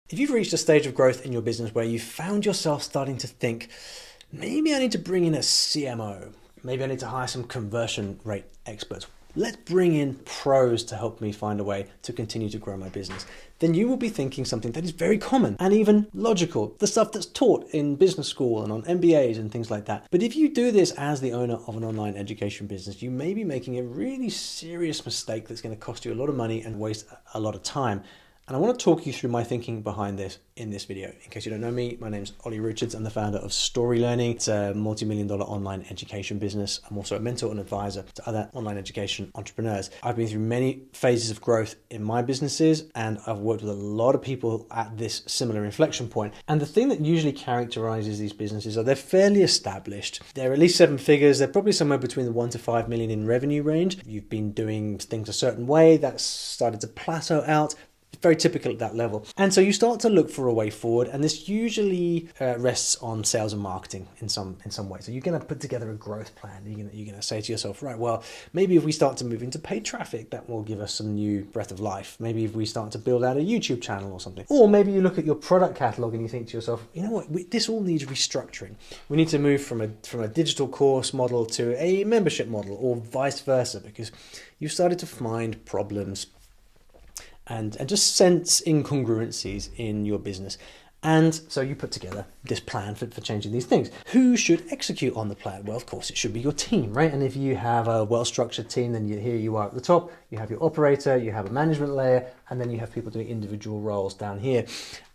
If you've reached a stage of growth in your business where you found yourself starting to think, maybe I need to bring in a CMO, maybe I need to hire some conversion rate experts, let's bring in pros to help me find a way to continue to grow my business, then you will be thinking something that is very common and even logical, the stuff that's taught in business school and on MBAs and things like that. But if you do this as the owner of an online education business, you may be making a really serious mistake that's going to cost you a lot of money and waste a lot of time. And I want to talk you through my thinking behind this in this video. In case you don't know me, my name's Olly. I'm the founder of Story Learning. It's a multi-million-dollar online education business. I'm also a mentor and advisor to other online education entrepreneurs. I've been through many phases of growth in my businesses, and I've worked with a lot of people at this similar inflection point. And the thing that usually characterizes these businesses are they're fairly established. They're at least seven figures. They're probably somewhere between the 1 to 5 million in revenue range. You've been doing things a certain way. That's started to plateau out. Very typical at that level. And so you start to look for a way forward, and this usually rests on sales and marketing in some way. So you're going to put together a growth plan. You're going to say to yourself, right, well, maybe if we start to move into paid traffic, that will give us some new breath of life. Maybe if we start to build out a YouTube channel or something. Or maybe you look at your product catalog and you think to yourself, you know what, this all needs restructuring. We need to move from a digital course model to a membership model, or vice versa, because you've started to find problems and just sense incongruencies in your business. And so you put together this plan for changing these things. Who should execute on the plan? Well, of course, it should be your team, right? And if you have a well-structured team, then here you are at the top. You have your operator, you have a management layer, and then you have people doing individual roles down here.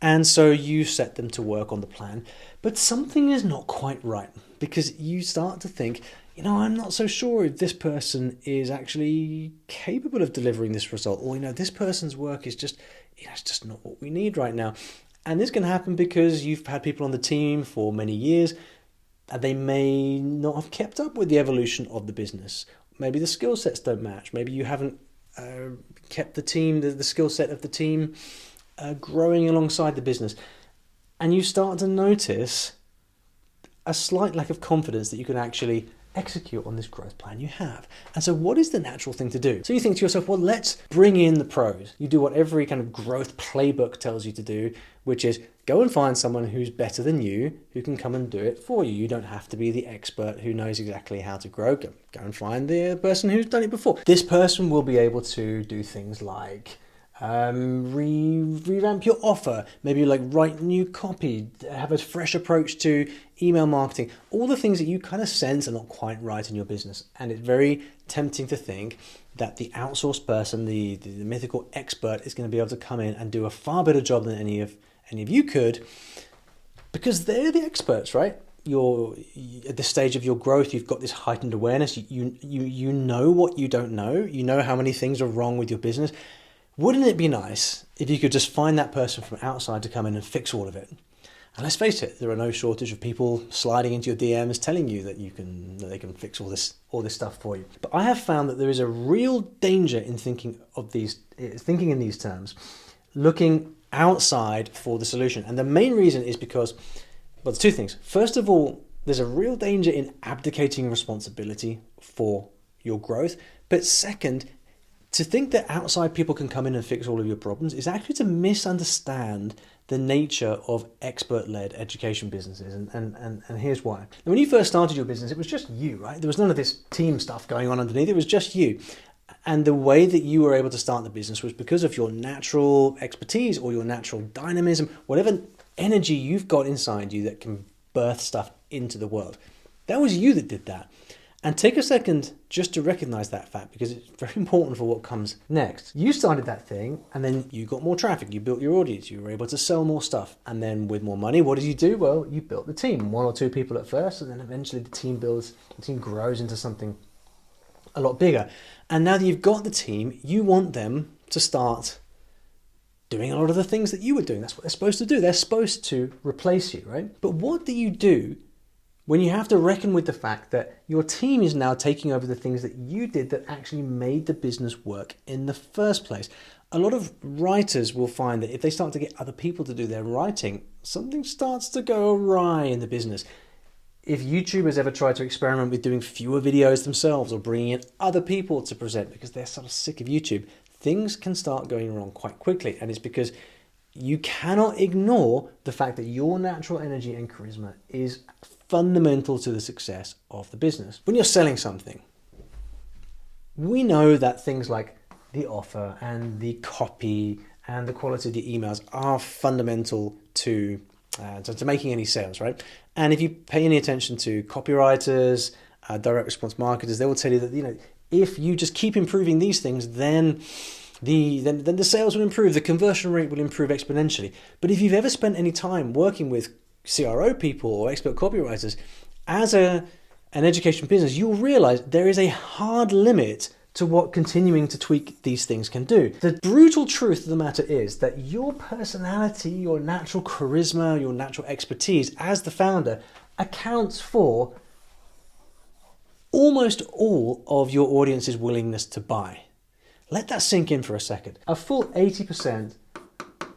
And so you set them to work on the plan. But something is not quite right, because you start to think, I'm not so sure if this person is actually capable of delivering this result, or, this person's work is just, it's just not what we need right now. And this can happen because you've had people on the team for many years, and they may not have kept up with the evolution of the business. Maybe the skill sets don't match. Maybe you haven't kept the team, the skill set of the team growing alongside the business. And you start to notice a slight lack of confidence that you can actually execute on this growth plan you have. And so what is the natural thing to do? So you think to yourself, well, let's bring in the pros. You do what every kind of growth playbook tells you to do, which is go and find someone who's better than you, who can come and do it for you. You don't have to be the expert who knows exactly how to grow. Go and find the person who's done it before. This person will be able to do things like revamp your offer, maybe like write new copy, have a fresh approach to email marketing, all the things that you kind of sense are not quite right in your business. And it's very tempting to think that the outsourced person, the mythical expert, is going to be able to come in and do a far better job than any of you could, because they're the experts, right? You're at this stage of your growth, you've got this heightened awareness. You know what you don't know. You know how many things are wrong with your business. Wouldn't it be nice if you could just find that person from outside to come in and fix all of it? And let's face it, there are no shortage of people sliding into your DMs telling you that they can fix all this stuff for you. But I have found that there is a real danger in thinking in these terms, looking outside for the solution. And the main reason is because, well, there's two things. First of all, there's a real danger in abdicating responsibility for your growth. But second, to think that outside people can come in and fix all of your problems is actually to misunderstand the nature of expert-led education businesses. And here's why. When you first started your business, it was just you, right? There was none of this team stuff going on underneath. It was just you. And the way that you were able to start the business was because of your natural expertise or your natural dynamism, whatever energy you've got inside you that can birth stuff into the world. That was you that did that. And take a second just to recognize that fact, because it's very important for what comes next. You started that thing, and then you got more traffic. You built your audience. You were able to sell more stuff. And then with more money, what did you do? Well, you built the team. 1 or 2 people at first, and then eventually the team grows into something a lot bigger. And now that you've got the team, you want them to start doing a lot of the things that you were doing. That's what they're supposed to do. They're supposed to replace you, right? But what do you do when you have to reckon with the fact that your team is now taking over the things that you did that actually made the business work in the first place? A lot of writers will find that if they start to get other people to do their writing, something starts to go awry in the business. If YouTubers ever try to experiment with doing fewer videos themselves or bringing in other people to present because they're sort of sick of YouTube, things can start going wrong quite quickly. And it's because you cannot ignore the fact that your natural energy and charisma is fundamental to the success of the business. When you're selling something, we know that things like the offer and the copy and the quality of the emails are fundamental to making any sales, right? And if you pay any attention to copywriters, direct response marketers, they will tell you that if you just keep improving these things, then the sales will improve, the conversion rate will improve exponentially. But if you've ever spent any time working with CRO people or expert copywriters as an education business, you'll realize there is a hard limit to what continuing to tweak these things can do. The brutal truth of the matter is that your personality, your natural charisma, your natural expertise as the founder accounts for almost all of your audience's willingness to buy. Let that sink in for a second. A full 80%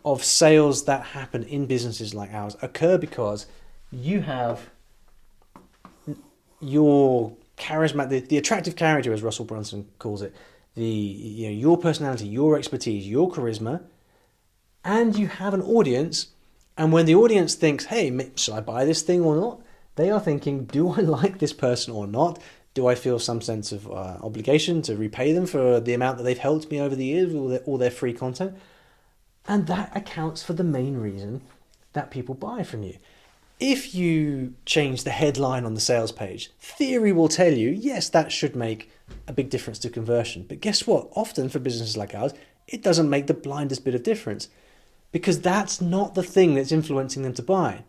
of sales that happen in businesses like ours occur because you have your charisma, the attractive character, as Russell Brunson calls it, your personality, your expertise, your charisma, and you have an audience. And when the audience thinks, hey, should I buy this thing or not? They are thinking, do I like this person or not? Do I feel some sense of obligation to repay them for the amount that they've helped me over the years with all their free content? And that accounts for the main reason that people buy from you. If you change the headline on the sales page, theory will tell you, yes, that should make a big difference to conversion. But guess what? Often for businesses like ours, it doesn't make the blindest bit of difference because that's not the thing that's influencing them to buy.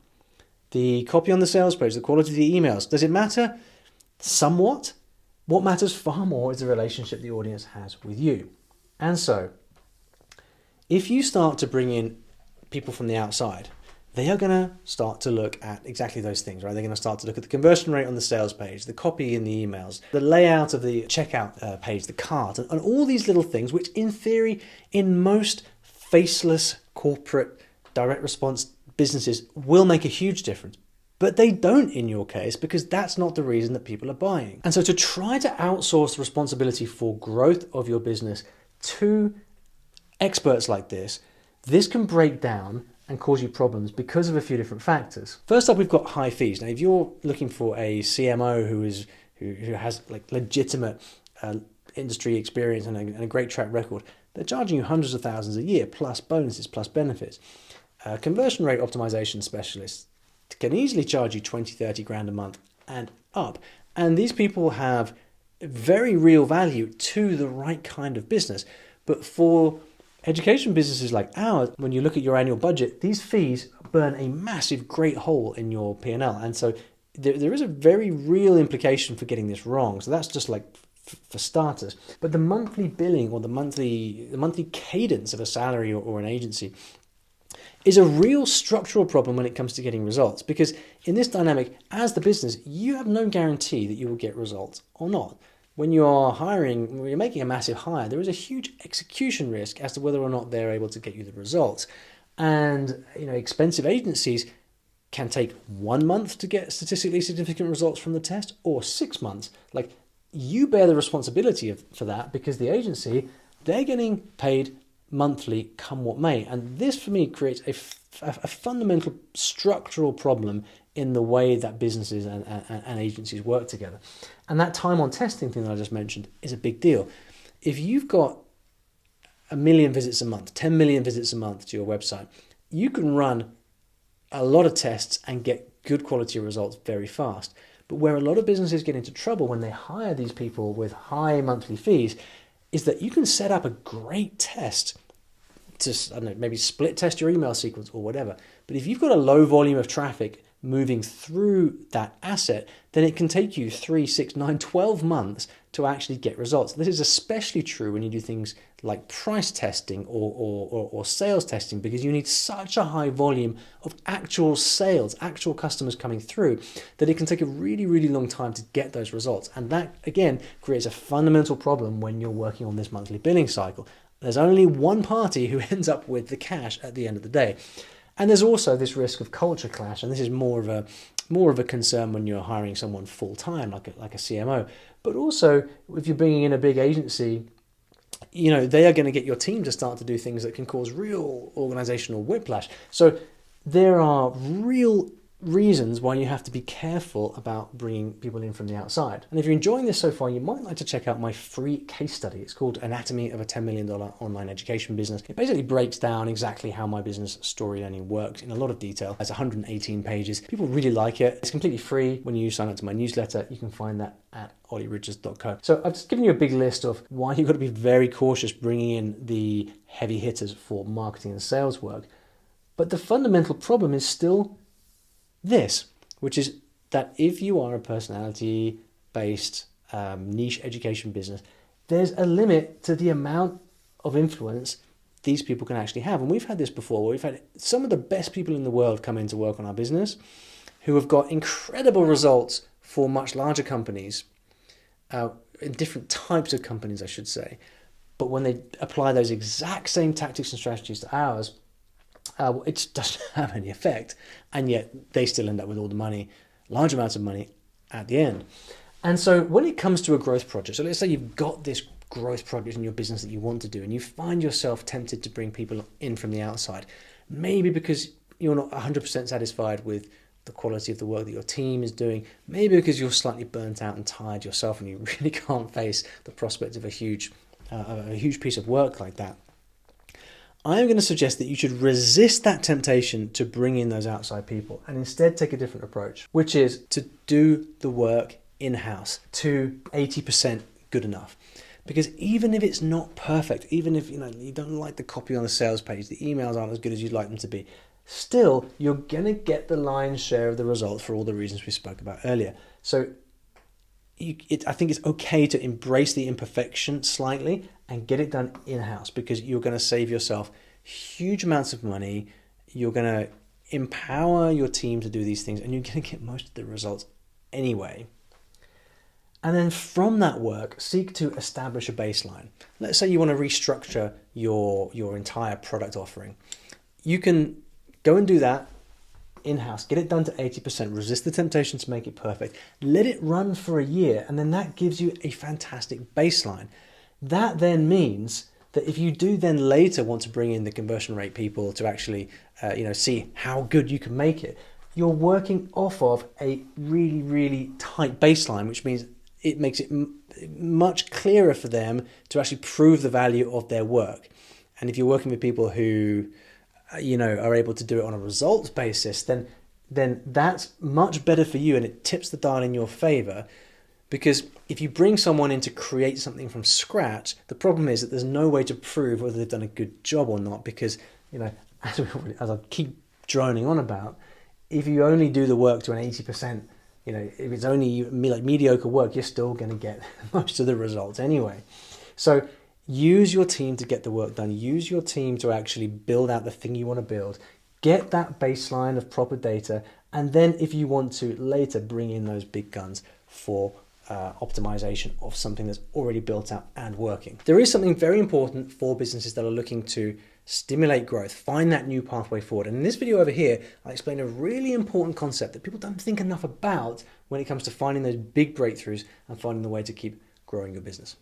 The copy on the sales page, the quality of the emails, does it matter? Somewhat. What matters far more is the relationship the audience has with you. And so, if you start to bring in people from the outside, they are going to start to look at exactly those things, right? They're going to start to look at the conversion rate on the sales page, the copy in the emails, the layout of the checkout page, the cart, and all these little things, which in theory, in most faceless corporate direct response businesses will make a huge difference. But they don't in your case because that's not the reason that people are buying. And so to try to outsource the responsibility for growth of your business to experts like this can break down and cause you problems because of a few different factors. First up, we've got high fees. Now, if you're looking for a CMO who has like legitimate industry experience and a great track record, they're charging you hundreds of thousands a year, plus bonuses, plus benefits. Conversion rate optimization specialists can easily charge you 20, 30 grand a month and up. And these people have very real value to the right kind of business. But for education businesses like ours, when you look at your annual budget, these fees burn a massive, great hole in your P&L. And so there is a very real implication for getting this wrong. So that's just like for starters. But the monthly billing or the monthly cadence of a salary or an agency is a real structural problem when it comes to getting results. Because in this dynamic, as the business, you have no guarantee that you will get results or not. When you are hiring, when you're making a massive hire, there is a huge execution risk as to whether or not they're able to get you the results. And expensive agencies can take 1 month to get statistically significant results from the test, or 6 months. Like, you bear the responsibility for that because the agency, they're getting paid monthly come what may. And this for me creates a fundamental structural problem in the way that businesses and agencies work together. And that time on testing thing that I just mentioned is a big deal. If you've got 1 million visits a month, 10 million visits a month to your website, you can run a lot of tests and get good quality results very fast. But where a lot of businesses get into trouble when they hire these people with high monthly fees is that you can set up a great test to, I don't know, maybe split test your email sequence or whatever. But if you've got a low volume of traffic moving through that asset, then it can take you 3, 6, 9, 12 months to actually get results. This is especially true when you do things like price testing or sales testing, because you need such a high volume of actual sales, actual customers coming through, that it can take a really, really long time to get those results. And that, again, creates a fundamental problem when you're working on this monthly billing cycle. There's only one party who ends up with the cash at the end of the day. And there's also this risk of culture clash, and this is more of a concern when you're hiring someone full time, like a CMO. But also, if you're bringing in a big agency they are going to get your team to start to do things that can cause real organizational whiplash. So there are real reasons why you have to be careful about bringing people in from the outside. And if you're enjoying this so far, you might like to check out my free case study. It's called Anatomy of a $10 Million Online Education Business. It basically breaks down exactly how my business Story Learning works in a lot of detail. It's 118 pages. People really like it. It's completely free. When you sign up to my newsletter, you can find that at ollyrichards.co. So I've just given you a big list of why you've got to be very cautious bringing in the heavy hitters for marketing and sales work. But the fundamental problem is still this, which is that if you are a personality-based niche education business, there's a limit to the amount of influence these people can actually have. And we've had this before, where we've had some of the best people in the world come in to work on our business who have got incredible results for much larger companies, in different types of companies, I should say. But when they apply those exact same tactics and strategies to ours, it just doesn't have any effect, and yet they still end up with all the money, large amounts of money at the end. And so when it comes to a growth project, so let's say you've got this growth project in your business that you want to do, and you find yourself tempted to bring people in from the outside, maybe because you're not 100% satisfied with the quality of the work that your team is doing, maybe because you're slightly burnt out and tired yourself and you really can't face the prospect of a huge piece of work like that. I'm going to suggest that you should resist that temptation to bring in those outside people and instead take a different approach, which is to do the work in-house to 80% good enough. Because even if it's not perfect, even if you don't like the copy on the sales page, the emails aren't as good as you'd like them to be, still you're going to get the lion's share of the results for all the reasons we spoke about earlier. So I think it's okay to embrace the imperfection slightly and get it done in-house, because you're going to save yourself huge amounts of money. You're going to empower your team to do these things, and you're going to get most of the results anyway. And then from that work, seek to establish a baseline. Let's say you want to restructure your entire product offering. You can go and do that in-house, get it done to 80%, resist the temptation to make it perfect, let it run for a year, and then that gives you a fantastic baseline. That then means that if you do then later want to bring in the conversion rate people to actually see how good you can make it, you're working off of a really, really tight baseline, which means it makes it much clearer for them to actually prove the value of their work. And if you're working with people who are able to do it on a results basis, then that's much better for you, and it tips the dial in your favor. Because if you bring someone in to create something from scratch, the problem is that there's no way to prove whether they've done a good job or not, because as I keep droning on about, if you only do the work to an 80%, if it's only like mediocre work, you're still going to get most of the results anyway. So use your team to get the work done. Use your team to actually build out the thing you want to build. Get that baseline of proper data. And then if you want to later bring in those big guns for optimization of something that's already built out and working. There is something very important for businesses that are looking to stimulate growth, find that new pathway forward. And in this video over here, I explain a really important concept that people don't think enough about when it comes to finding those big breakthroughs and finding the way to keep growing your business.